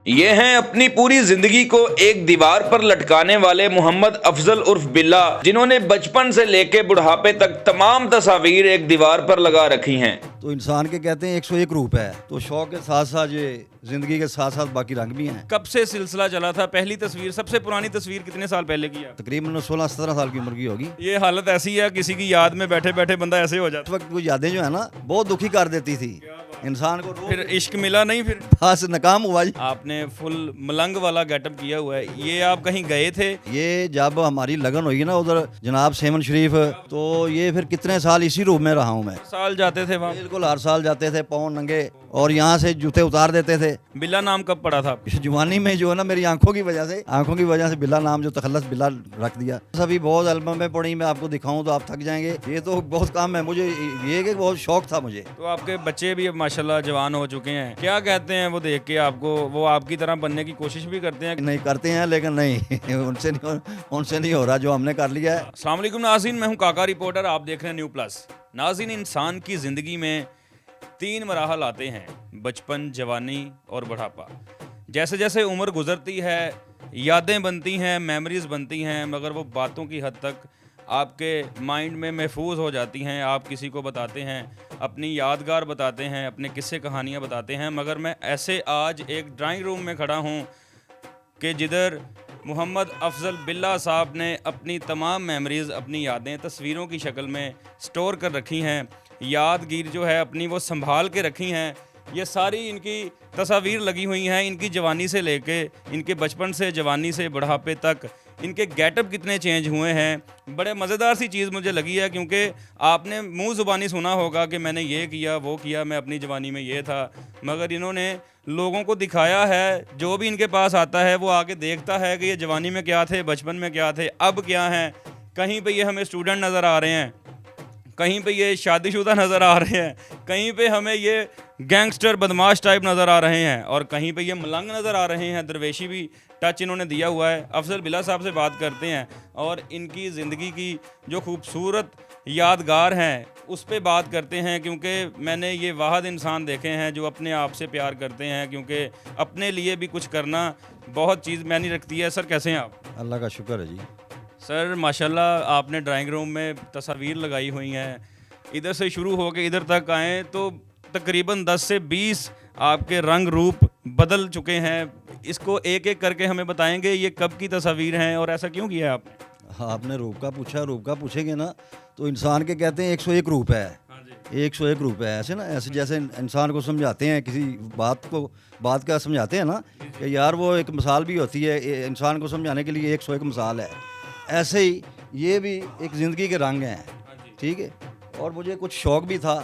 ये हैं अपनी पूरी जिंदगी को एक दीवार पर लटकाने वाले मोहम्मद अफजल उर्फ बिल्ला, जिन्होंने बचपन से लेके बुढ़ापे तक तमाम तस्वीर एक दीवार पर लगा रखी हैं। तो इंसान के कहते हैं 101 रूप है, तो शौक के साथ साथ ये जिंदगी के साथ साथ बाकी रंग भी हैं। कब से सिलसिला चला था? पहली तस्वीर, सबसे पुरानी तस्वीर कितने साल पहले की है? तकरीबन 16-17 साल की उम्र की होगी। ये हालत ऐसी है, किसी की याद में बैठे बैठे बंदा ऐसे हो उस जाता। वक्त वो यादें जो है ना बहुत दुखी कर देती थी इंसान को। फिर इश्क मिला नहीं? फिर बस नाकाम हुआ जी। आपने फुल मलंग वाला गेटअप किया हुआ है, ये आप कहीं गए थे? ये जब हमारी लगन हुई ना उधर जनाब सेवन शरीफ, तो ये फिर कितने साल इसी रूप में रहा हूँ मैं। साल जाते थे वहाँ? बिल्कुल हर साल जाते थे, पाँव नंगे, और यहाँ से जूते उतार देते थे। बिल्ला नाम कब पड़ा था आपको? इस जवानी में जो है ना मेरी आंखों की वजह से बिल्ला नाम जो तखल्लस बिल्ला रख दिया। सभी बहुत एल्बम में पड़ी, मैं आपको दिखाऊं तो आप थक जाएंगे। ये तो बहुत काम है मुझे, ये कि बहुत शौक था मुझे। तो आपके बच्चे भी अब माशाल्लाह जवान हो चुके हैं, क्या कहते हैं वो देख के आपको? वो आपकी तरह बनने की कोशिश भी करते हैं? नहीं करते हैं, लेकिन नहीं उनसे नहीं हो रहा जो हमने कर लिया है। अस्सलाम वालेकुम नाज़रीन, मैं हूं काका रिपोर्टर, आप देख रहे हैं न्यू प्लस। नाज़रीन, इंसान की ज़िंदगी में 3 मराहल आते हैं: बचपन, जवानी और बुढ़ापा। जैसे जैसे उम्र गुजरती है यादें बनती हैं, मेमोरीज़ बनती हैं, मगर वो बातों की हद तक आपके माइंड में महफूज हो जाती हैं। आप किसी को बताते हैं, अपनी यादगार बताते हैं, अपने किस्से कहानियाँ बताते हैं, मगर मैं ऐसे आज एक ड्राइंग रूम में खड़ा हूँ कि जिधर मोहम्मद अफजल बिल्ला साहब ने अपनी तमाम मेमोरीज़, अपनी यादें तस्वीरों की शक्ल में स्टोर कर रखी हैं। यादगीर जो है अपनी वो संभाल के रखी हैं। ये सारी इनकी तस्वीर लगी हुई हैं, इनकी जवानी से लेके, इनके बचपन से जवानी से बुढ़ापे तक इनके गेटअप कितने चेंज हुए हैं। बड़े मज़ेदार सी चीज़ मुझे लगी है, क्योंकि आपने मुंह ज़ुबानी सुना होगा कि मैंने ये किया वो किया, मैं अपनी जवानी में ये था, मगर इन्होंने लोगों को दिखाया है। जो भी इनके पास आता है वो आके देखता है कि ये जवानी में क्या थे, बचपन में क्या थे, अब क्या हैं। कहीं पे ये हमें स्टूडेंट नज़र आ रहे हैं, कहीं पे ये शादीशुदा नज़र आ रहे हैं, कहीं पे हमें ये गैंगस्टर बदमाश टाइप नज़र आ रहे हैं, और कहीं पे ये मलंग नज़र आ रहे हैं। दरवेशी भी टच इन्होंने दिया हुआ है। अफजल बिल्ला साहब से बात करते हैं और इनकी ज़िंदगी की जो खूबसूरत यादगार हैं उस पे बात करते हैं, क्योंकि मैंने ये वाहिद इंसान देखे हैं जो अपने आप से प्यार करते हैं, क्योंकि अपने लिए भी कुछ करना बहुत चीज़ मायने रखती है। सर, कैसे हैं आप? अल्लाह का शुक्र है जी। सर माशाल्लाह, आपने ड्राइंग रूम में तस्वीर लगाई हुई हैं, इधर से शुरू हो के इधर तक आएँ तो तकरीबन 10 से 20 आपके रंग रूप बदल चुके हैं। इसको एक एक करके हमें बताएंगे ये कब की तस्वीर हैं और ऐसा क्यों किया है आपने? हाँ, आपने रूप का पूछा, रूप का पूछेंगे ना तो इंसान के कहते हैं 101 रूप है। 101 रूप है, ऐसे ना, ऐसे जैसे इंसान को समझाते हैं किसी बात का समझाते हैं ना कि यार वो एक मिसाल भी होती है, इंसान को समझाने के लिए 101 मिसाल है। ऐसे ही ये भी एक ज़िंदगी के रंग हैं, ठीक है। और मुझे कुछ शौक़ भी था,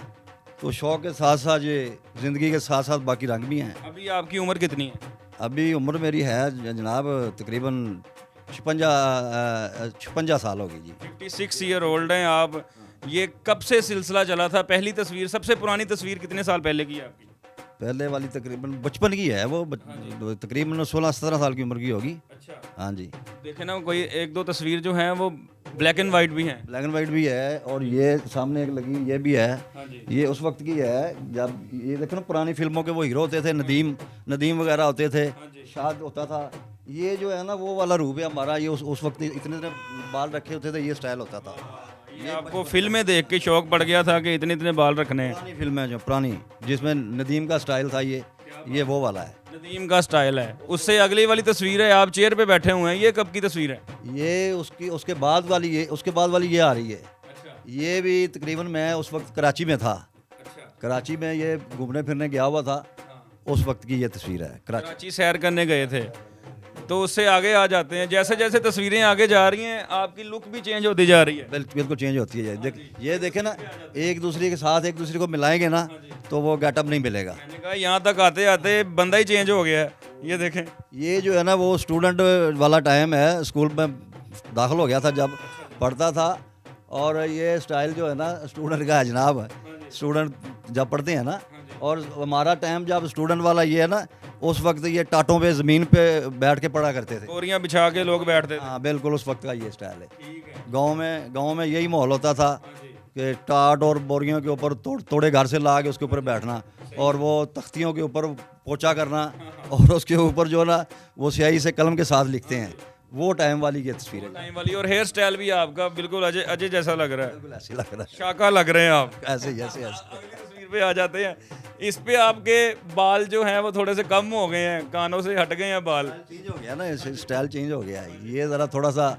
तो शौक़ के साथ साथ ये ज़िंदगी के साथ साथ बाकी रंग भी हैं। अभी आपकी उम्र कितनी है? अभी उम्र मेरी है जनाब तकरीबन 56 साल होगी जी। 56 ईयर ओल्ड हैं आप। ये कब से सिलसिला चला था? पहली तस्वीर, सबसे पुरानी तस्वीर कितने साल पहले की है आपकी? पहले वाली तकरीबन बचपन की है वो, तकरीबन 16-17 साल की उम्र की होगी। अच्छा, हाँ जी। देखे ना, कोई एक दो तस्वीर जो हैं वो ब्लैक एंड वाइट भी हैं। ब्लैक एंड वाइट भी है, और ये सामने एक लगी ये भी है। हाँ जी। ये उस वक्त की है जब ये देखो ना पुरानी फिल्मों के वो हीरो होते थे, नदीम वगैरह होते थे, शाद होता था। ये जो है ना वो वाला रूप है हमारा। ये उस वक्त इतने बाल रखे होते थे, ये स्टाइल होता था। ये आपको फिल्में देख के शौक पड़ गया था कि इतने इतने बाल रखने हैं? पुरानी फिल्म है जो पुरानी, जिसमें नदीम का स्टाइल था, ये वो वाला है। नदीम का स्टाइल है। उससे अगली वाली तस्वीर है, आप चेयर पे बैठे हुए हैं, ये कब की तस्वीर है? ये उसके बाद वाली ये आ रही है। अच्छा। ये भी तकरीबन मैं उस वक्त कराची में था। अच्छा। कराची में ये घूमने फिरने गया हुआ था, उस वक्त की ये तस्वीर है। कराची सैर करने गए थे, तो उससे आगे आ जाते हैं। जैसे जैसे तस्वीरें आगे जा रही हैं आपकी लुक भी चेंज होती जा रही है। बिल्कुल चेंज होती है। ये देखे ना, एक दूसरे के साथ एक दूसरे को मिलाएंगे ना तो वो गेटअप नहीं मिलेगा। मैंने कहा यहाँ तक आते आते बंदा ही चेंज हो गया है। ये देखें, ये जो है ना वो स्टूडेंट वाला टाइम है, स्कूल में दाखिल हो गया था जब पढ़ता था, और ये स्टाइल जो है ना स्टूडेंट का है जनाब। स्टूडेंट जब पढ़ते हैं ना, और हमारा टाइम जब स्टूडेंट वाला ये है ना, उस वक्त ये टाटों पे ज़मीन पे बैठ के पढ़ा करते थे, बोरियां बिछा के लोग बैठते थे। हाँ बिल्कुल उस वक्त का ये स्टाइल है। ठीक है। गांव में यही माहौल होता था कि टाट और बोरियों के ऊपर तोड़े घर से ला के उसके ऊपर बैठना और वो तख्तियों के ऊपर पोछा करना और उसके ऊपर जो ना वो स्याही से कलम के साथ लिखते हैं, वो टाइम वाली की तस्वीर है। टाइम वाली। और हेयर स्टाइल भी आपका बिल्कुल अजय अजय जैसा लग रहा है, बिल्कुल ऐसे लग रहा शाका लग रहे हैं आप। है, ऐसे ही ऐसे अगली तस्वीर पे आ जाते हैं। इस पे आपके बाल जो हैं वो थोड़े से कम हो गए हैं, कानों से हट गए हैं बाल। चेंज हो गया ना, ऐसे स्टाइल चेंज हो गया है। ये ज़रा थोड़ा सा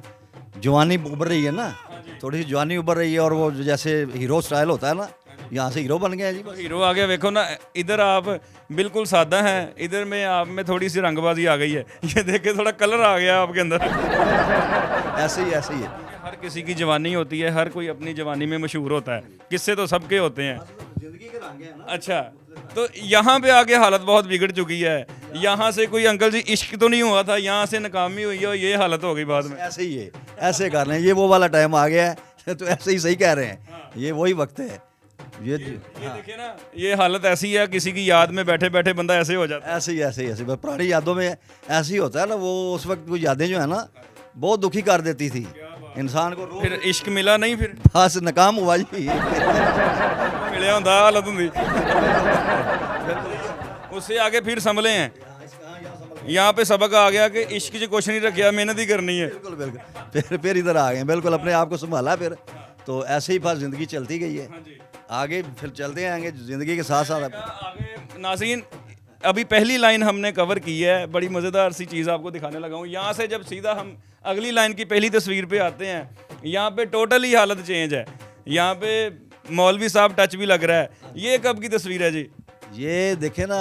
जवानी उभर रही है ना, थोड़ी सी जवानी उभर रही है और वो जैसे हीरो स्टाइल होता है ना, यहाँ से हीरो बन गया है जी बस। हीरो आ गया। देखो ना, इधर आप बिल्कुल सादा हैं, इधर में आप में थोड़ी सी रंगबाजी आ गई है। ये देखे थोड़ा कलर आ गया आपके अंदर। ऐसे ही है। हर किसी की जवानी होती है, हर कोई अपनी जवानी में मशहूर होता है, किस्से तो सबके होते हैं। जिंदगी के रंग है ना। अच्छा, तो यहाँ पे आके हालत बहुत बिगड़ चुकी है। यहाँ से कोई अंकल जी इश्क तो नहीं हुआ था, यहाँ से नाकामी हुई है और ये हालत हो गई बाद में। ऐसे ही है, ऐसे कर रहे हैं, ये वो वाला टाइम आ गया है। तो ऐसे ही सही कह रहे हैं, ये वही वक्त है। ये देखिए ना, ये हालत ऐसी है, किसी की याद में बैठे बैठे बंदा ऐसे हो जाता है। ऐसे बस पुरानी यादों में ऐसे ही होता है ना। वो उस वक्त वो यादें जो है ना बहुत दुखी कर देती थी इंसान को। फिर इश्क मिला नहीं, फिर बस नाकाम हुआ जी। मिले होंदा हालत होंदी। उससे आगे फिर संभले हैं। यहाँ पे सबक आ गया कि इश्क च कुछ नहीं रखा, मेहनत ही करनी है। बिल्कुल बिल्कुल, फिर इधर आ गए, बिल्कुल अपने आप को संभाला फिर। तो ऐसे ही बस जिंदगी चलती गई है, आगे फिर चलते आएंगे जिंदगी के साथ साथ। आगे नाज़रीन, अभी पहली लाइन हमने कवर की है, बड़ी मज़ेदार सी चीज़ आपको दिखाने लगा हूँ। यहाँ से जब सीधा हम अगली लाइन की पहली तस्वीर पे आते हैं, यहाँ पे टोटली हालत चेंज है। यहाँ पे मौलवी साहब टच भी लग रहा है। ये कब की तस्वीर है जी? ये देखे ना,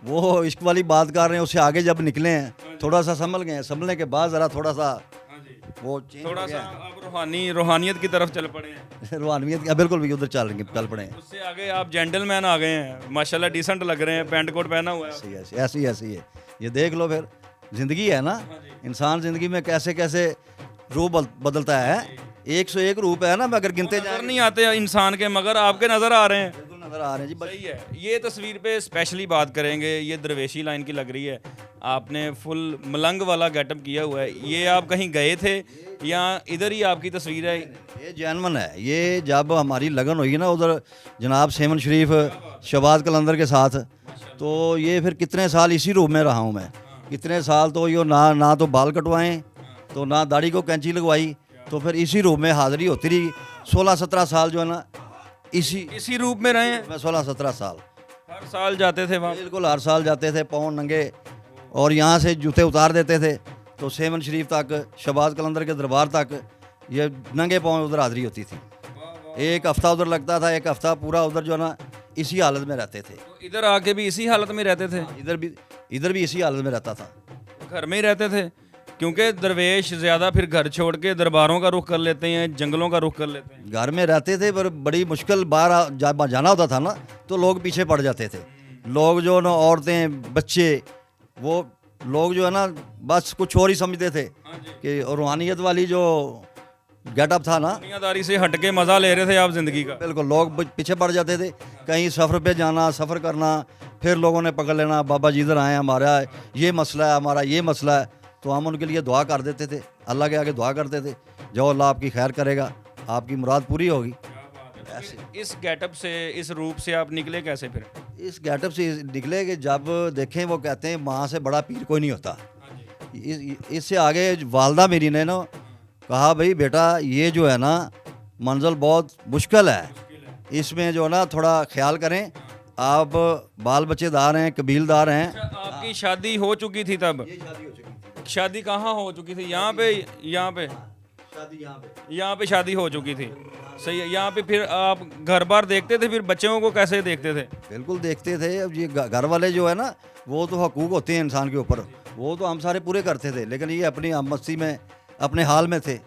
वो इश्क वाली बात कर रहे हैं, उससे आगे जब निकले हैं थोड़ा सा संभल गए हैं, संभलने के बाद ज़रा थोड़ा सा वो चेंज थोड़ा सा आप रूहानियत की तरफ चल पड़े हैं। रूहानियत बिल्कुल भी उधर चल पड़े हैं। उससे आगे आप जेंटलमैन आ गए हैं, माशाल्लाह डिसेंट लग रहे हैं, पैंट कोट पहना हुआ है। ऐसी है। ये देख लो, फिर ज़िंदगी है ना, इंसान ज़िंदगी में कैसे कैसे रूप बदलता है। 101 रूप है ना, मगर गिनते नजर नहीं आते इंसान के, मगर आपके नज़र आ रहे हैं। नजर आ रहे हैं जी। सही है। ये तस्वीर पे स्पेशली बात करेंगे, ये दरवेशी लाइन की लग रही है। आपने फुल मलंग वाला गेटअप किया हुआ है। ये आप कहीं गए थे या इधर ही आपकी तस्वीर है? ये जैनमन है। ये जब हमारी लगन हुई ना उधर जनाब सेमन शरीफ शहबाज कलंदर के साथ, तो ये फिर कितने साल इसी रूप में रहा हूँ मैं। कितने साल तो ये ना तो बाल कटवाएं, तो ना दाढ़ी को कैंची लगवाई, तो फिर इसी रूप में हाज़िरी होती रही। 16-17 साल जो है ना इसी रूप में रहे हैं। मैं 16-17 साल हर साल जाते थे वहाँ? बिल्कुल, हर साल जाते थे, पाँव नंगे, और यहाँ से जूते उतार देते थे तो सेमन शरीफ तक, शहबाज कलंदर के दरबार तक ये नंगे पाँव उधर हाज़िरी होती थी। एक हफ़्ता उधर लगता था, एक हफ़्ता पूरा उधर जो है ना इसी हालत में रहते थे। तो इधर आके भी इसी हालत में रहते थे? इधर भी इसी हालत में रहता था। घर में ही रहते थे? क्योंकि दरवेश ज़्यादा फिर घर छोड़ के दरबारों का रुख कर लेते हैं, जंगलों का रुख कर लेते हैं। घर में रहते थे, पर बड़ी मुश्किल बाहर जाना होता था ना, तो लोग पीछे पड़ जाते थे। लोग जो ना, औरतें, बच्चे, वो लोग जो है ना बस कुछ और ही समझते थे कि रूहानियत वाली जो गेटअप था ना, दुनियादारी से हट के मज़ा ले रहे थे आप ज़िंदगी का। बिल्कुल, लोग पीछे पड़ जाते थे। कहीं सफ़र पे जाना, सफ़र करना, फिर लोगों ने पकड़ लेना, बाबा जी इधर आए, हमारा ये मसला है, हमारा ये मसला है, तो हम उनके लिए दुआ कर देते थे, अल्लाह के आगे दुआ करते थे, जो अल्लाह आपकी खैर करेगा, आपकी मुराद पूरी होगी। ऐसे इस गेटअप से, इस रूप से आप निकले कैसे फिर? इस गेटअप से निकले कि जब देखें, वो कहते हैं माँ से बड़ा पीर कोई नहीं होता। इससे आगे वालदा मेरी ने ना कहा, भाई बेटा ये जो है ना मंजिल बहुत मुश्किल है, इसमें जो है ना थोड़ा ख्याल करें, आप बाल बच्चेदार हैं, कबीलदार हैं। आपकी शादी हो चुकी थी तब? शादी कहाँ हो चुकी थी? यहाँ पे यहाँ पे शादी हो चुकी थी। सही है। यहाँ पे फिर आप घर बार देखते थे, फिर बच्चों को कैसे देखते थे? बिल्कुल देखते थे। अब ये घर वाले जो है ना, वो तो हकूक़ होते हैं इंसान के ऊपर, वो तो हम सारे पूरे करते थे, लेकिन ये अपनी मस्ती में, अपने हाल में थे।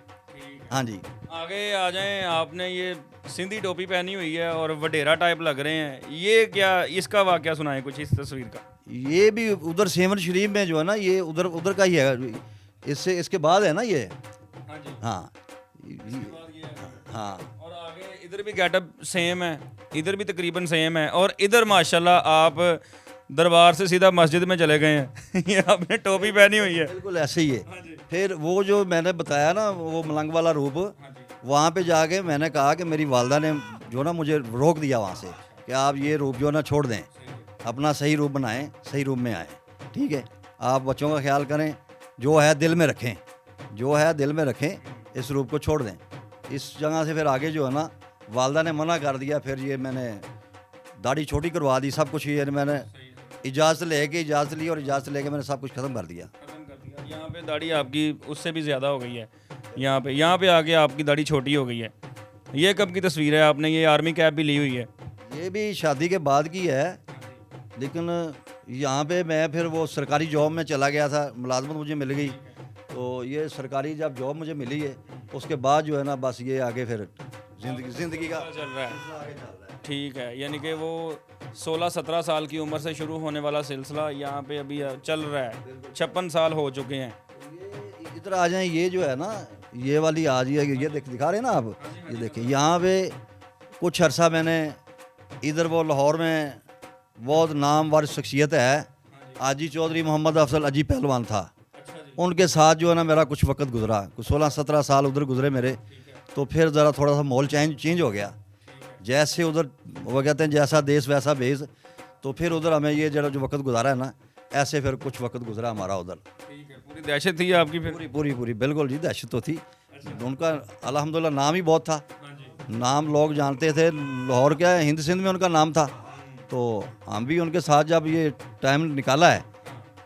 हाँ जी। आगे आ जाएं। आपने ये सिंधी टोपी पहनी हुई है और वडेरा टाइप लग रहे हैं, ये क्या, इसका वाकया सुनाएं कुछ इस तस्वीर का। ये भी उधर सेमन शरीफ में जो है ना, ये उधर का ही है, इसके बाद है ना ये। हाँ हाँ। और आगे इधर भी गेटअप सेम है, इधर भी तकरीबन सेम है, और इधर माशाल्लाह आप दरबार से सीधा मस्जिद में चले गए हैं। ये आपने टोपी पहनी हुई है। बिल्कुल ऐसे ही है। फिर वो जो मैंने बताया ना, वो मलंग वाला रूप, वहाँ पे जाके मैंने कहा कि मेरी वालदा ने जो ना मुझे रोक दिया वहाँ से कि आप ये रूप जो ना छोड़ दें, अपना सही रूप बनाएं, सही रूप में आएँ, ठीक है। आप बच्चों का ख्याल करें, जो है दिल में रखें, जो है दिल में रखें, इस रूप को छोड़ दें। इस जगह से फिर आगे जो है ना वालदा ने मना कर दिया, फिर ये मैंने दाढ़ी छोटी करवा दी, सब कुछ ये मैंने इजाज़त ली और इजाज़त लेके मैंने सब कुछ ख़त्म कर दिया। यहाँ पे दाढ़ी आपकी उससे भी ज़्यादा हो गई है, यहाँ पे आके आपकी दाढ़ी छोटी हो गई है। ये कब की तस्वीर है? आपने ये आर्मी कैप भी ली हुई है। ये भी शादी के बाद की है, लेकिन यहाँ पे मैं फिर वो सरकारी जॉब में चला गया था, मुलाजमत मुझे मिल गई, तो ये सरकारी जब जॉब मुझे मिली है उसके बाद जो है ना बस ये आगे फिर ज़िंदगी का चल रहा है। ठीक है, यानी कि वो 16-17 साल की उम्र से शुरू होने वाला सिलसिला यहाँ पे अभी चल रहा है, 56 साल हो चुके हैं। ये इधर आ जाएं, ये जो है ना ये वाली आज ये दिखा रहे हैं ना आप, ये देखिए यहाँ पे कुछ अरसा मैंने इधर वो लाहौर में बहुत नामवर शख्सियत है, आजी चौधरी मोहम्मद अफजल अजी पहलवान था, उनके साथ जो है ना मेरा कुछ वक्त गुजरा, कुछ 16-17 साल उधर गुजरे मेरे। तो फिर ज़रा थोड़ा सा माहौल चेंज हो गया, जैसे उधर वो कहते हैं जैसा देश वैसा भेष, तो फिर उधर हमें ये जो वक्त गुजारा है ना, ऐसे फिर कुछ वक्त गुजरा हमारा उधर। ठीक है, पूरी दहशत थी आपकी फिर? पूरी बिल्कुल जी, दहशत तो थी। उनका अल्हम्दुलिल्लाह नाम ही बहुत था, नाम लोग जानते थे, लाहौर क्या है हिंद सिंध में उनका नाम था। तो हम भी उनके साथ जब ये टाइम निकाला है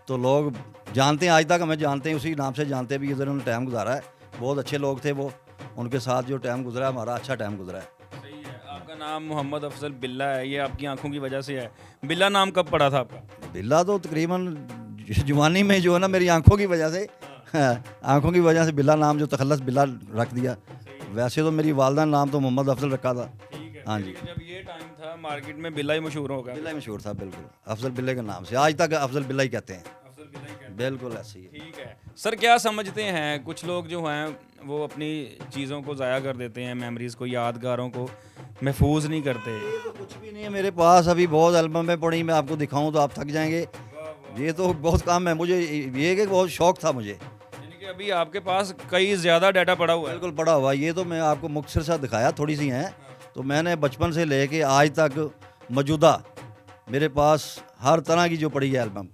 तो लोग जानते हैं, आज तक हमें जानते हैं, उसी नाम से जानते हैं भी इधर उन्होंने टाइम गुजारा है। बहुत अच्छे लोग थे वो, उनके साथ जो टाइम गुजरा है हमारा अच्छा टाइम गुजरा है। सही है। आपका नाम मोहम्मद अफजल बिल्ला है, ये आपकी आंखों की वजह से है। बिल्ला नाम कब पड़ा था आपका? बिल्ला तो तकरीबन जवानी में जो है ना मेरी आंखों की वजह से, आंखों की वजह से बिल्ला नाम जो तखल्लस बिल्ला रख दिया। वैसे तो मेरी वालदा ने नाम तो मोहम्मद अफजल रखा था। हाँ जी, जब ये टाइम था मार्केट में बिल्ला ही मशहूर होगा। बिल्ला ही मशहूर था, बिल्कुल अफजल बिल्ले के नाम से आज तक अफजल बिल्ला ही कहते हैं। बिल्कुल ऐसे ही है। ठीक है सर, क्या समझते हैं कुछ लोग जो हैं वो अपनी चीज़ों को ज़ाया कर देते हैं, मेमोरीज़ को, यादगारों को महफूज नहीं करते? ये तो कुछ भी नहीं है मेरे पास, अभी बहुत एल्बमें पड़ी, मैं आपको दिखाऊं तो आप थक जाएंगे। ये तो बहुत काम है मुझे, ये कि बहुत शौक था मुझे। यानी कि अभी आपके पास कई ज़्यादा डाटा पड़ा हुआ है। बिल्कुल पड़ा हुआ, ये तो मैं आपको मुख्तसर सा दिखाया, थोड़ी सी हैं। तो मैंने बचपन से लेके आज तक मौजूदा मेरे पास हर तरह की जो पड़ी है एल्बम,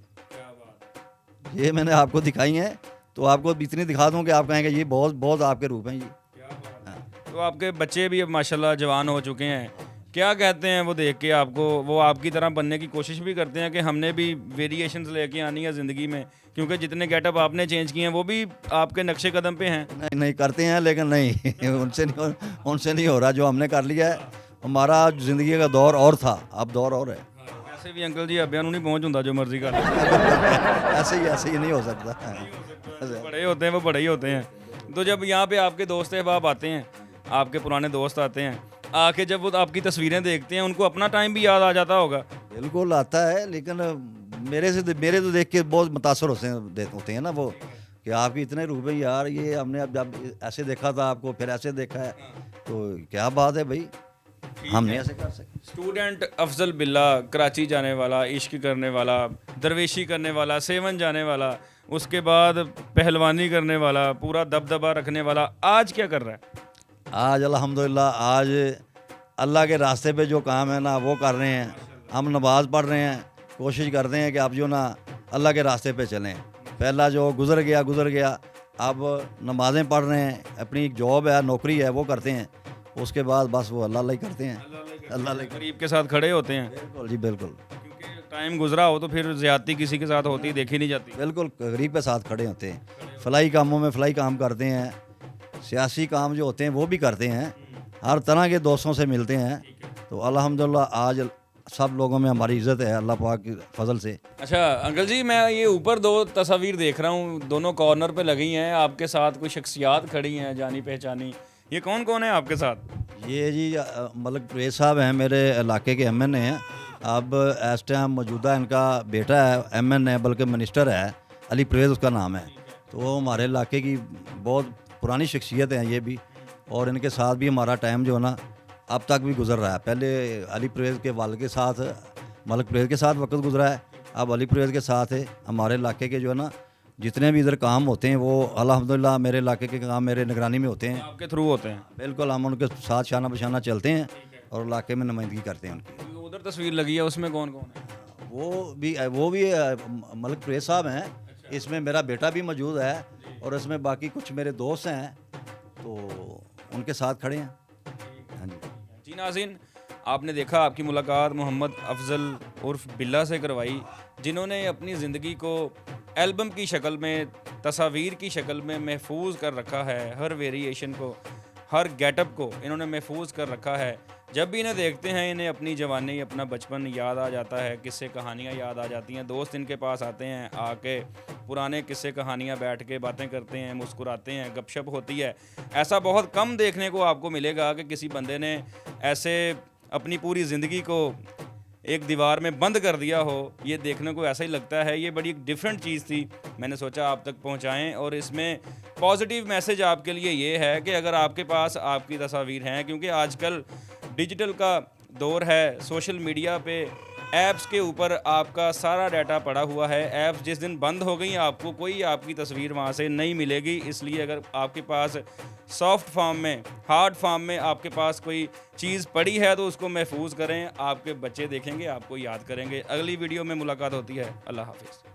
ये मैंने आपको दिखाई हैं। तो आपको इतनी दिखा दूं कि आप कहेंगे ये बहुत बहुत आपके रूप हैं ये। तो आपके बच्चे भी अब माशाल्लाह जवान हो चुके हैं, क्या कहते हैं वो देख के आपको? वो आपकी तरह बनने की कोशिश भी करते हैं कि हमने भी वेरिएशंस लेके आनी है ज़िंदगी में, क्योंकि जितने गेटअप आपने चेंज किए हैं वो भी आपके नक्शे कदम पे हैं? नहीं करते हैं, लेकिन नहीं उनसे नहीं हो रहा जो हमने कर लिया है। हमारा ज़िंदगी का दौर और था, अब दौर और है। ऐसे भी अंकल जी अभियान नहीं पहुंच होता जो मर्जी कर ऐसे ही नहीं हो सकता। बड़े होते हैं वो बड़े ही होते हैं। तो जब यहाँ पे आपके दोस्त अहबाब आते हैं, आपके पुराने दोस्त आते हैं, आके जब वो आपकी तस्वीरें देखते हैं उनको अपना टाइम भी याद आ जाता होगा? बिल्कुल आता है, लेकिन मेरे तो देख के बहुत मुतासर होते हैं ना वो, कि आपके इतने रूप है यार, ये हमने अब जब ऐसे देखा था आपको, फिर ऐसे देखा है, तो क्या बात है भाई, हम नहीं ऐसे कर सकते। स्टूडेंट अफजल बिल्ला, कराची जाने वाला, इश्क करने वाला, दरवेशी करने वाला, सेवन जाने वाला, उसके बाद पहलवानी करने वाला, पूरा दबदबा रखने वाला, आज क्या कर रहा है? आज अल्हम्दुलिल्लाह, आज अल्लाह के रास्ते पे जो काम है ना वो कर रहे हैं। हम नमाज़ पढ़ रहे हैं, कोशिश करते हैं कि आप जो ना अल्लाह के रास्ते पे चलें। पहला जो गुज़र गया, अब नमाज़ें पढ़ रहे हैं, अपनी एक जॉब है, नौकरी है, वो करते हैं। उसके बाद बस वो अल्लाह ही करते हैं, अल्लाह गरीब के साथ खड़े होते हैं। बिल्कुल जी बिल्कुल, क्योंकि टाइम गुजरा हो तो फिर ज़्यादती किसी के साथ होती देखी नहीं जाती। बिल्कुल गरीब के साथ खड़े होते हैं। फलाई कामों में फलाई काम करते हैं, सियासी काम जो होते हैं वो भी करते हैं, हर तरह के दोस्तों से मिलते हैं। तो अल्हम्दुलिल्लाह आज सब लोगों में हमारी इज़्ज़त है अल्लाह पाक के फजल से। अच्छा अंकल जी, मैं ये ऊपर दो तस्वीर देख रहा हूँ, दोनों कॉर्नर पे लगी हैं, आपके साथ कुछ शख्सियात खड़ी हैं जानी पहचानी, ये कौन कौन है आपके साथ? ये जी मलक परवेज़ साहब हैं, मेरे इलाके के MN हैं। अब इस टाइम मौजूदा इनका बेटा है MN है, बल्कि मिनिस्टर है, अली परवेज़ उसका नाम है। तो वो हमारे इलाके की बहुत पुरानी शख्सियत हैं ये भी, और इनके साथ भी हमारा टाइम जो है ना अब तक भी गुजर रहा है। पहले अली परवेज़ के वालिद के साथ, मलक परवेज़ के साथ वक्त गुजरा है, अब अली परवेज़ के साथ है। हमारे इलाके के जो है ना जितने भी इधर काम होते हैं वो अल्हम्दुलिल्लाह मेरे इलाके के काम मेरे निगरानी में होते हैं। आपके थ्रू होते हैं? बिल्कुल, हम उनके साथ शाना बशाना चलते हैं और इलाके में नुमाइंदगी करते हैं उनकी। उधर तस्वीर लगी है, उसमें कौन कौन है? वो भी मलिक परवेज़ साहब हैं, इसमें मेरा बेटा भी मौजूद है और इसमें बाकी कुछ मेरे दोस्त हैं, तो उनके साथ खड़े हैं। हाँ जी जी नाज़रीन, आपने देखा आपकी मुलाकात मोहम्मद अफजल उर्फ बिल्ला से करवाई, जिन्होंने अपनी ज़िंदगी को एल्बम की शक्ल में, तस्वीर की शक्ल में महफूज कर रखा है। हर वेरिएशन को, हर गेटअप को इन्होंने महफूज कर रखा है। जब भी इन्हें देखते हैं इन्हें अपनी जवानी, अपना बचपन याद आ जाता है, किस्से कहानियाँ याद आ जाती हैं। दोस्त इनके पास आते हैं, आके पुराने किस्से कहानियाँ बैठ के बातें करते हैं, मुस्कुराते हैं, गपशप होती है। ऐसा बहुत कम देखने को आपको मिलेगा कि किसी बंदे ने ऐसे अपनी पूरी ज़िंदगी को एक दीवार में बंद कर दिया हो। ये देखने को ऐसा ही लगता है। ये बड़ी एक डिफरेंट चीज़ थी, मैंने सोचा आप तक पहुंचाएं। और इसमें पॉजिटिव मैसेज आपके लिए ये है कि अगर आपके पास आपकी तस्वीर हैं, क्योंकि आजकल डिजिटल का दौर है, सोशल मीडिया पे ऐप्स के ऊपर आपका सारा डाटा पड़ा हुआ है। ऐप्स जिस दिन बंद हो गई आपको कोई आपकी तस्वीर वहाँ से नहीं मिलेगी। इसलिए अगर आपके पास सॉफ्ट फॉर्म में, हार्ड फॉर्म में आपके पास कोई चीज़ पड़ी है तो उसको महफूज करें। आपके बच्चे देखेंगे, आपको याद करेंगे। अगली वीडियो में मुलाकात होती है। अल्लाह हाफिज़।